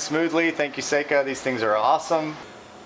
smoothly. Thank you, CEiKA. These things are awesome.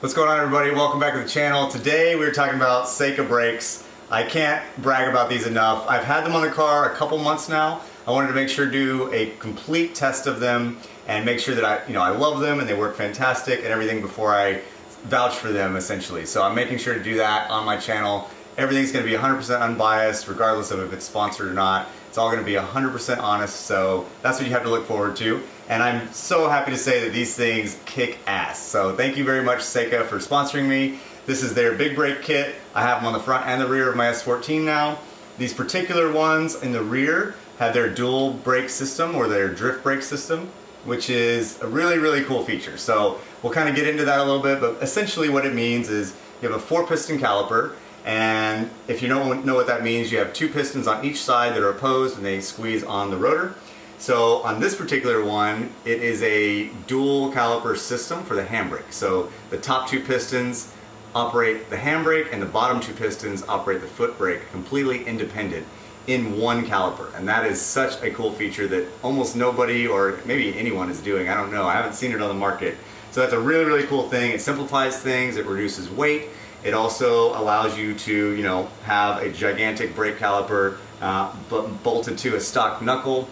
What's going on, everybody? Welcome back to the channel. Today we're talking about CEiKA brakes. I can't brag about these enough. I've had them on the car a couple months now. I wanted to make sure to do a complete test of them and make sure that I love them and they work fantastic and everything before I vouch for them, essentially. So I'm making sure to do that on my channel. Everything's going to be 100% unbiased, regardless of if it's sponsored or not. It's all going to be 100% honest, so that's what you have to look forward to. And I'm so happy to say that these things kick ass. So thank you very much, CEiKA, for sponsoring me. This is their big brake kit. I have them on the front and the rear of my S14 now. These particular ones in the rear have their dual brake system, or their drift brake system, which is a really, really cool feature. So we'll kind of get into that a little bit, but essentially what it means is you have a 4-piston caliper, and if you don't know what that means, you have 2 pistons on each side that are opposed and they squeeze on the rotor. So on this particular one, it is a dual caliper system for the handbrake. So the top 2 pistons operate the handbrake and the bottom 2 pistons operate the foot brake, completely independent in one caliper. And that is such a cool feature that almost nobody, or maybe anyone, is doing. I don't know, I haven't seen it on the market. So that's a really, really cool thing. It simplifies things, it reduces weight. It also allows you to, have a gigantic brake caliper but bolted to a stock knuckle.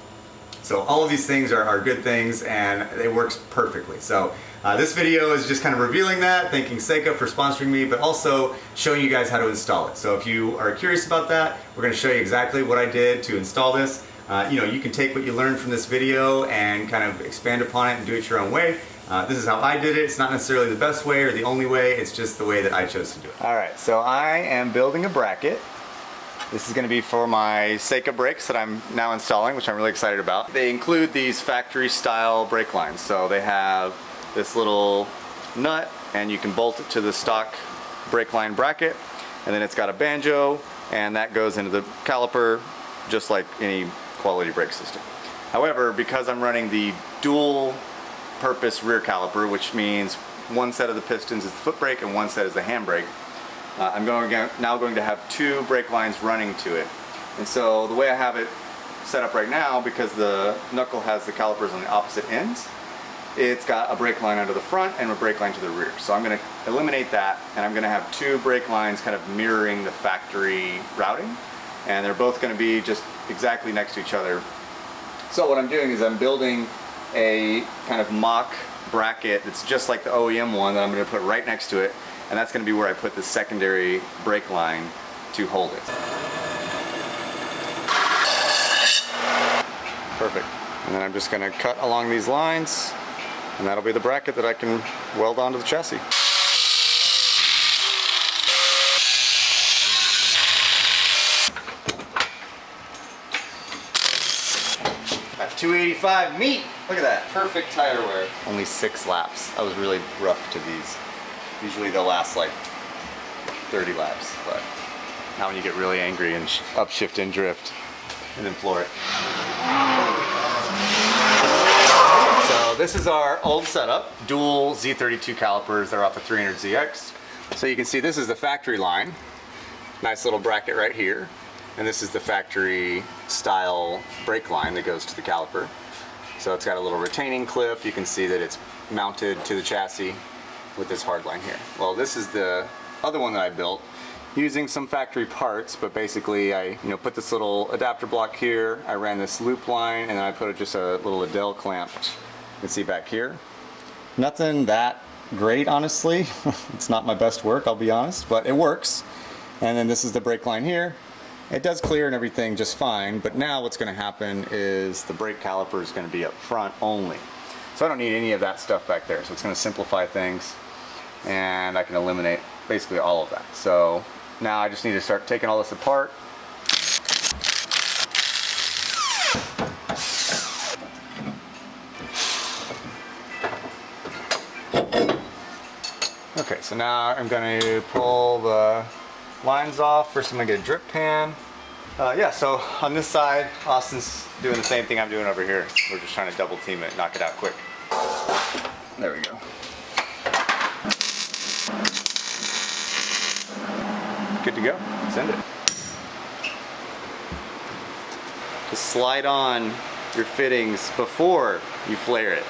So all of these things are good things, and it works perfectly. So this video is just kind of revealing that, thanking CEiKA for sponsoring me, but also showing you guys how to install it. So if you are curious about that, we're going to show you exactly what I did to install this. You can take what you learned from this video and kind of expand upon it and do it your own way. This is how I did it. It's not necessarily the best way or the only way, it's just the way that I chose to do it. Alright, so I am building a bracket. This is going to be for my CEiKA brakes that I'm now installing, which I'm really excited about. They include these factory style brake lines. So they have this little nut, and you can bolt it to the stock brake line bracket, and then it's got a banjo, and that goes into the caliper just like any quality brake system. However, because I'm running the dual purpose rear caliper, which means one set of the pistons is the foot brake and one set is the handbrake, I'm now going to have 2 brake lines running to it. And so the way I have it set up right now, because the knuckle has the calipers on the opposite ends, it's got a brake line under the front and a brake line to the rear. So I'm going to eliminate that, and I'm going to have 2 brake lines kind of mirroring the factory routing, and they're both going to be just exactly next to each other. So what I'm doing is I'm building a kind of mock bracket that's just like the OEM one that I'm going to put right next to it, and that's going to be where I put the secondary brake line to hold it. Perfect. And then I'm just going to cut along these lines, and that'll be the bracket that I can weld onto the chassis. At 285 meat! Look at that, perfect tire wear. Only 6 laps. I was really rough to these. Usually they'll last like 30 laps, but not when you get really angry and upshift and drift and then floor it. So this is our old setup, dual Z32 calipers. They're off the 300ZX. So you can see this is the factory line. Nice little bracket right here. And this is the factory style brake line that goes to the caliper. So it's got a little retaining clip. You can see that it's mounted to the chassis with this hard line here. Well, this is the other one that I built using some factory parts, but basically I put this little adapter block here, I ran this loop line, and then I put just a little Adele clamp. You can see back here. Nothing that great, honestly. It's not my best work, I'll be honest, but it works. And then this is the brake line here. It does clear and everything just fine, but now what's going to happen is the brake caliper is going to be up front only. So I don't need any of that stuff back there, so it's going to simplify things, and I can eliminate basically all of that. So now I just need to start taking all this apart. Okay, so now I'm going to pull the lines off. First I'm going to get a drip pan. Yeah, so on this side, Austin's doing the same thing I'm doing over here. We're just trying to double team it, knock it out quick. There we go. Good to go. Send it. Just slide on your fittings before you flare it.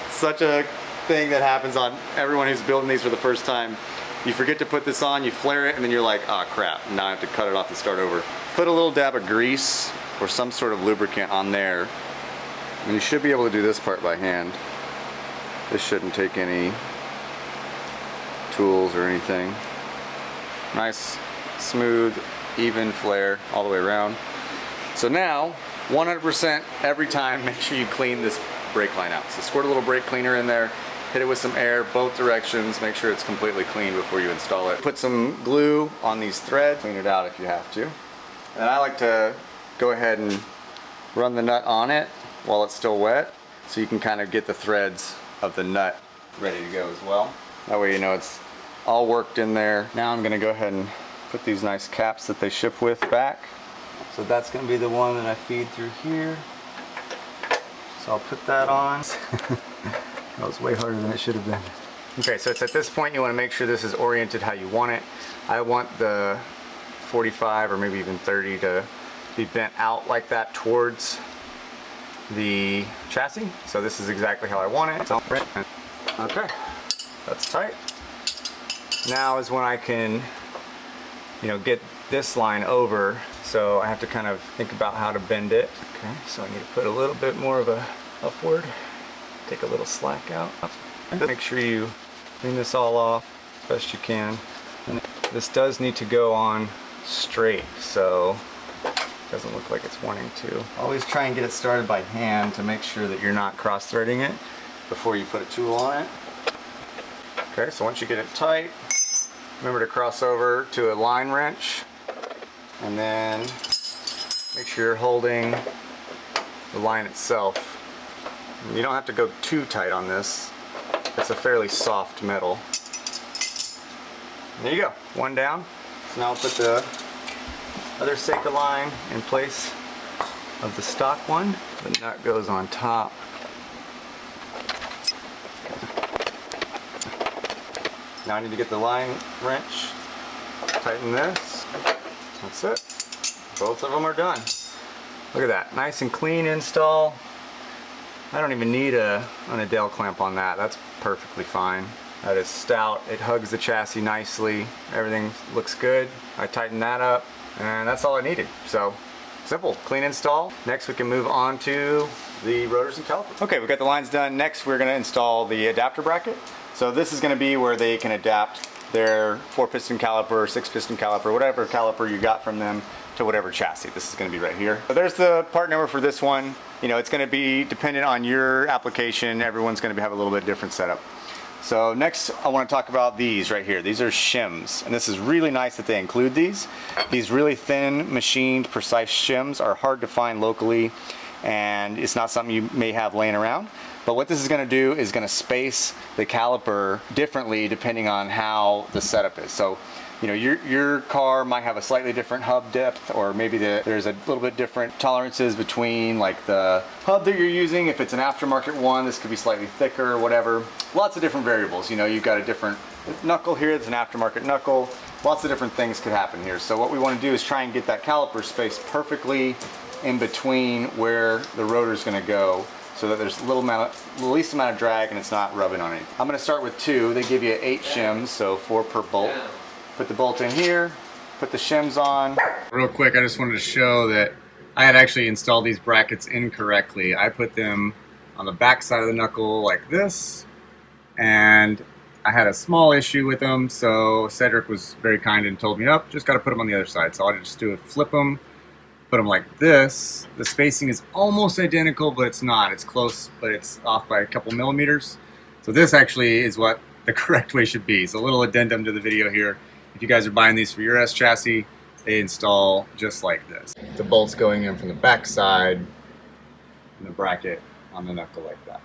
Such a thing that happens on everyone who's building these for the first time. You forget to put this on, you flare it, and then you're like, oh crap, now I have to cut it off and start over. Put a little dab of grease or some sort of lubricant on there, and you should be able to do this part by hand. This shouldn't take any tools or anything. Nice, smooth, even flare all the way around. So now, 100% every time, make sure you clean this brake line out. So squirt a little brake cleaner in there, hit it with some air, both directions, make sure it's completely clean before you install it. Put some glue on these threads, clean it out if you have to. And I like to go ahead and run the nut on it while it's still wet, so you can kind of get the threads of the nut ready to go as well. That way you know it's all worked in there. Now I'm gonna go ahead and put these nice caps that they ship with back. So that's gonna be the one that I feed through here. So I'll put that on. That was way harder than it should have been. Okay, so it's at this point you want to make sure this is oriented how you want it. I want the 45 or maybe even 30 to be bent out like that towards the chassis. So this is exactly how I want it. Okay, that's tight. Now is when I can, get this line over. So I have to kind of think about how to bend it. Okay, so I need to put a little bit more of a upward. Take a little slack out. Make sure you clean this all off as best you can. And this does need to go on straight, so it doesn't look like it's wanting to. Always try and get it started by hand to make sure that you're not cross-threading it before you put a tool on it. Okay, so once you get it tight, remember to cross over to a line wrench, and then make sure you're holding the line itself. You don't have to go too tight on this. It's a fairly soft metal. There you go, one down. So now I'll put the other CEiKA line in place of the stock one. The nut goes on top. Now I need to get the line wrench, tighten this. That's it. Both of them are done. Look at that, nice and clean install. I don't even need an Adele clamp on that. That's perfectly fine. That is stout. It hugs the chassis nicely. Everything looks good. I tightened that up, and that's all I needed. So simple, clean install. Next we can move on to the rotors and calipers. Okay, we've got the lines done. Next we're gonna install the adapter bracket. So this is gonna be where they can adapt their 4-piston caliper, 6-piston caliper, whatever caliper you got from them to whatever chassis. This is gonna be right here. So there's the part number for this one. It's gonna be dependent on your application. Everyone's gonna have a little bit different setup. So next I wanna talk about these right here. These are shims, and this is really nice that they include these. These really thin, machined, precise shims are hard to find locally, and it's not something you may have laying around. But what this is going to do is going to space the caliper differently depending on how the setup is. So, your car might have a slightly different hub depth, or maybe there's a little bit different tolerances between like the hub that you're using. If it's an aftermarket one, this could be slightly thicker or whatever. Lots of different variables. You've got a different knuckle here, it's an aftermarket knuckle. Lots of different things could happen here. So what we want to do is try and get that caliper spaced perfectly in between where the rotor is going to go, so that there's the least amount of drag and it's not rubbing on anything. I'm going to start with 2. They give you 8 shims, so 4 per bolt. Put the bolt in here, put the shims on. Real quick, I just wanted to show that I had actually installed these brackets incorrectly. I put them on the back side of the knuckle like this, and I had a small issue with them, so Cedric was very kind and told me, "Up, just got to put them on the other side." So I'll just do it, flip them, put them like this. The spacing is almost identical, but it's not. It's close, but it's off by a couple millimeters. So this actually is what the correct way should be. So a little addendum to the video here. If you guys are buying these for your S chassis, they install just like this. The bolts going in from the back side and the bracket on the knuckle like that.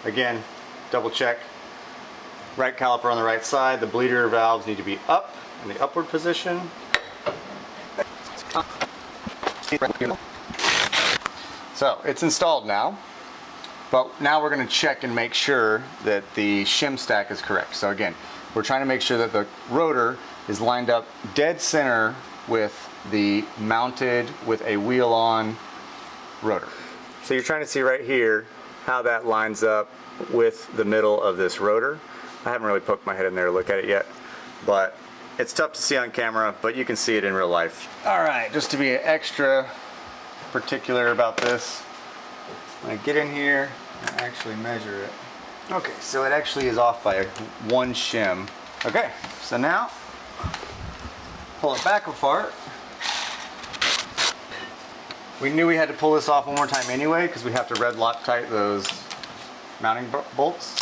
Again, double check Right caliper on the right side. The bleeder valves need to be up in the upward position. So it's installed now, but now we're going to check and make sure that the shim stack is correct. So again, we're trying to make sure that the rotor is lined up dead center with the mounted with a wheel on rotor. So you're trying to see right here how that lines up with the middle of this rotor. I haven't really poked my head in there to look at it yet, but it's tough to see on camera, but you can see it in real life. All right, just to be extra particular about this, when I get in here and actually measure it. Okay, so it actually is off by 1 shim. Okay, so now pull it back apart. We knew we had to pull this off one more time anyway because we have to red Loctite those mounting bolts.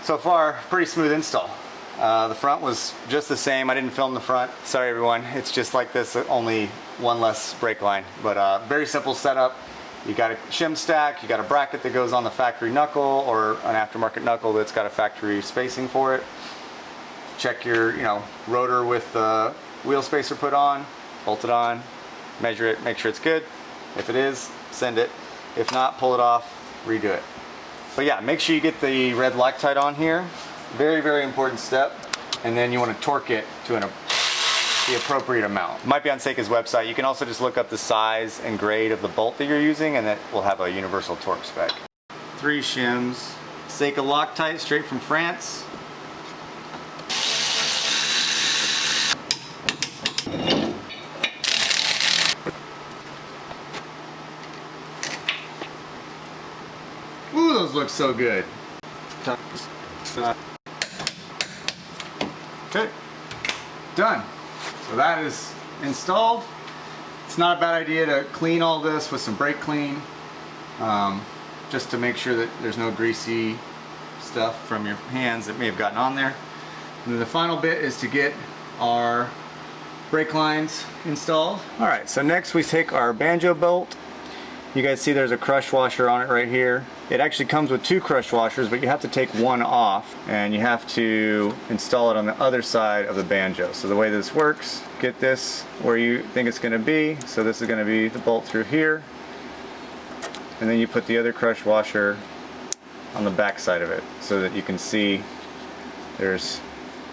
So far, pretty smooth install. The front was just the same. I didn't film the front. Sorry everyone, it's just like this, only one less brake line. But very simple setup. You got a shim stack, you got a bracket that goes on the factory knuckle or an aftermarket knuckle that's got a factory spacing for it. Check your rotor with the wheel spacer put on, bolt it on, measure it, make sure it's good. If it is, send it. If not, pull it off, redo it. But yeah, make sure you get the red Loctite on here. Very, very important step. And then you want to torque it to the appropriate amount. It might be on CEiKA's website. You can also just look up the size and grade of the bolt that you're using, and that will have a universal torque spec. 3 shims. CEiKA Loctite, straight from France. Ooh, those look so good. Okay, done. So that is installed. It's not a bad idea to clean all this with some brake clean, just to make sure that there's no greasy stuff from your hands that may have gotten on there. And then the final bit is to get our brake lines installed. All right, so next we take our banjo bolt. You guys see there's a crush washer on it right here. It actually comes with 2 crush washers, but you have to take one off and you have to install it on the other side of the banjo. So the way this works, get this where you think it's going to be. So this is going to be the bolt through here. And then you put the other crush washer on the back side of it so that you can see there's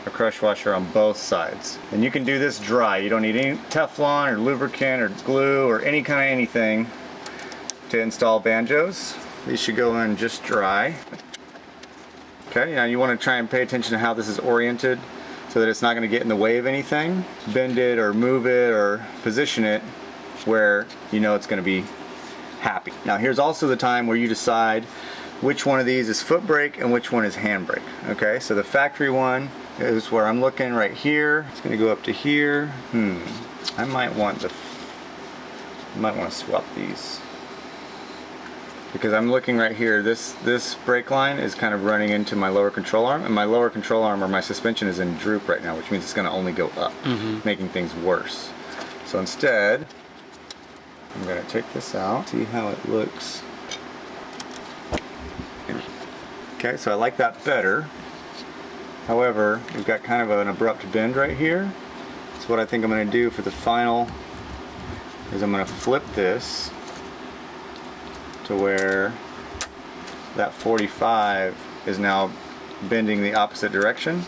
a crush washer on both sides. And you can do this dry. You don't need any Teflon or lubricant or glue or any kind of anything to install banjos. These should go in just dry. Okay, now you want to try and pay attention to how this is oriented so that it's not going to get in the way of anything. Bend it or move it or position it where you know it's going to be happy. Now here's also the time where you decide which one of these is foot brake and which one is hand brake. Okay, so the factory one is where I'm looking right here. It's going to go up to here. I might want to swap these. Because I'm looking right here, this brake line is kind of running into my lower control arm, and my lower control arm or my suspension is in droop right now, which means it's going to only go up, making things worse. So instead, I'm going to take this out, see how it looks. Okay, so I like that better. However, we've got kind of an abrupt bend right here. So what I think I'm going to do for the final is I'm going to flip this to where that 45 is now bending the opposite direction,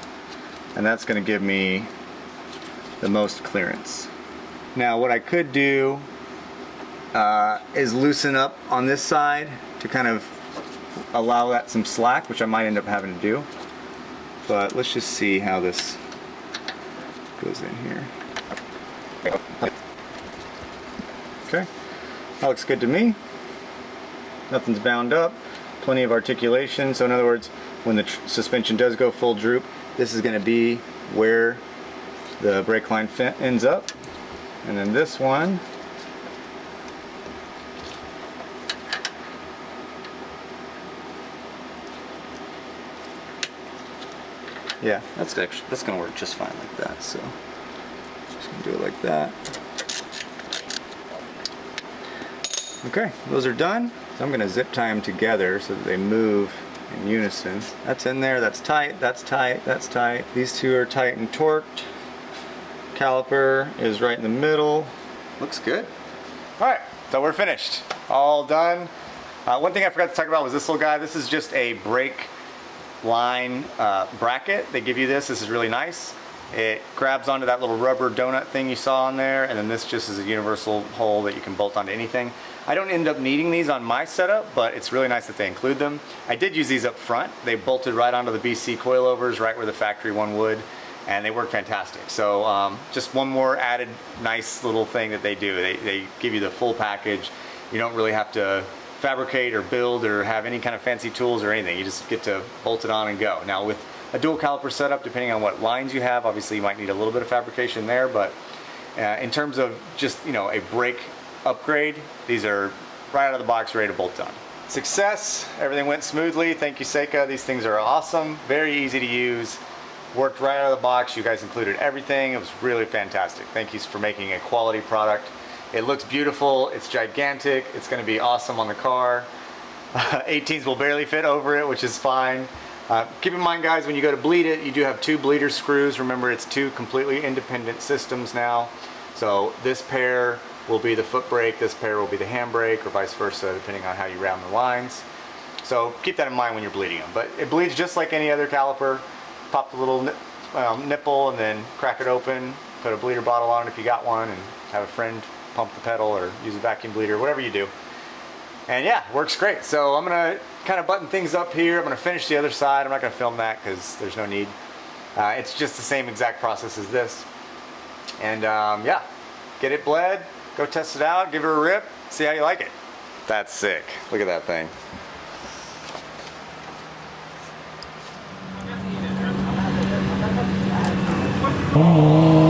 and that's going to give me the most clearance. Now what I could do is loosen up on this side to kind of allow that some slack, which I might end up having to do, but let's just see how this goes in here. Okay, that looks good to me. Nothing's bound up, plenty of articulation. So in other words, when the suspension does go full droop, this is going to be where the brake line ends up. And then this one, yeah, that's going to work just fine like that. So just going to do it like that. Okay, those are done. So I'm going to zip tie them together so that they move in unison. That's in there, that's tight, that's tight, that's tight. These two are tight and torqued. Caliper is right in the middle. Looks good. All right, so we're finished. All done. One thing I forgot to talk about was this little guy. This is just a brake line bracket. They give you this. This is really nice. It grabs onto that little rubber donut thing you saw on there, and then this just is a universal hole that you can bolt onto anything. I don't end up needing these on my setup, but it's really nice that they include them. I did use these up front. They bolted right onto the BC coilovers, right where the factory one would, and they work fantastic. So just one more added nice little thing that they do. They give you the full package. You don't really have to fabricate or build or have any kind of fancy tools or anything. You just get to bolt it on and go. Now with a dual caliper setup, depending on what lines you have, obviously you might need a little bit of fabrication there, but in terms of just, you know, a brake upgrade, these are right out of the box, ready to bolt on. Success, everything went smoothly. Thank you, CEiKA. These things are awesome, very easy to use, worked right out of the box. You guys included everything. It was really fantastic. Thank you for making a quality product. It looks beautiful, it's gigantic, it's gonna be awesome on the car. 18s will barely fit over it, which is fine. Keep in mind, guys, when you go to bleed it, you do have 2 bleeder screws. Remember, it's 2 completely independent systems now. So this pair will be the foot brake, this pair will be the handbrake, or vice versa, depending on how you round the lines. So keep that in mind when you're bleeding them. But it bleeds just like any other caliper. Pop the little nipple and then crack it open, put a bleeder bottle on it if you got one, and have a friend pump the pedal or use a vacuum bleeder, whatever you do. And yeah, works great. So I'm gonna kind of button things up here. I'm gonna finish the other side. I'm not gonna film that because there's no need. It's just the same exact process as this. And yeah, get it bled, go test it out, give it a rip, see how you like it. That's sick. Look at that thing. Oh.